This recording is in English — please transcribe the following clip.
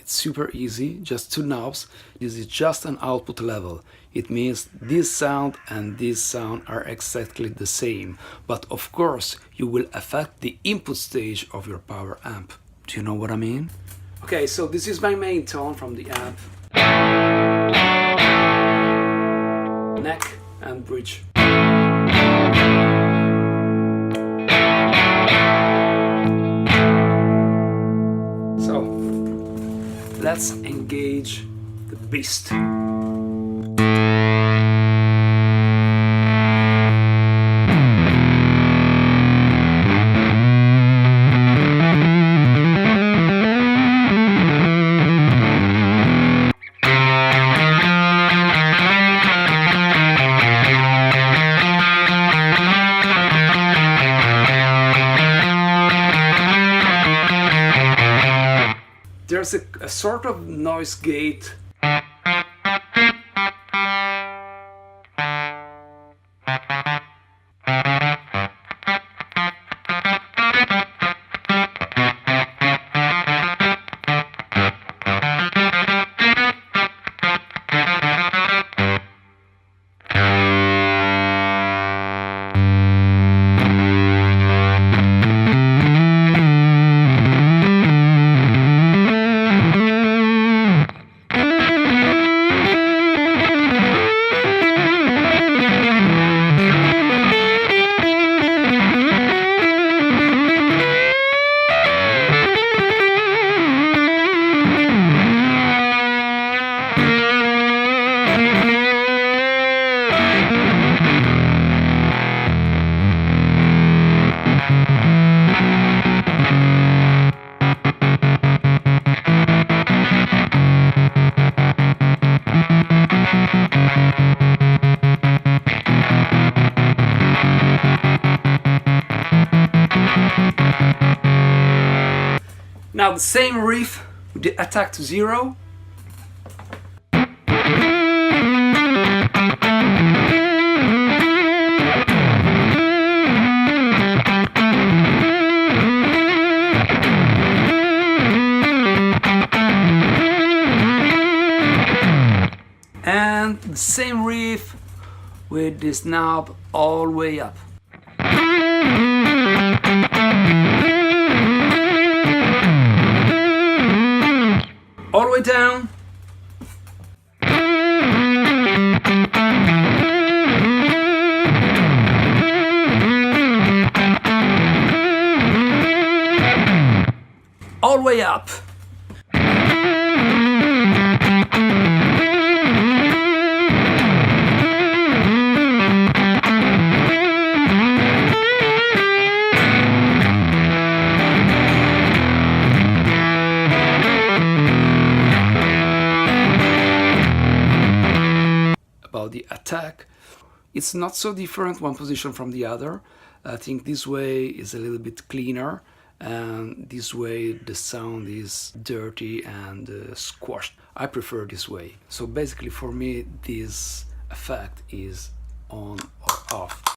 Super easy, just two knobs. This is just an output level. It means this sound and this sound are exactly the same, but of course you will affect the input stage of your power amp. Do you know what I mean? Okay, so this is my main tone from the amp. Neck and bridge. Let's engage the beast. There's a sort of noise gate. Now the same riff with the attack to 0. And the same riff with this knob all the way up. All the way down. All the way up. The attack, it's not so different one position from the other. I think this way is a little bit cleaner, and this way the sound is dirty and squashed. I prefer this way. So basically for me this effect is on or off.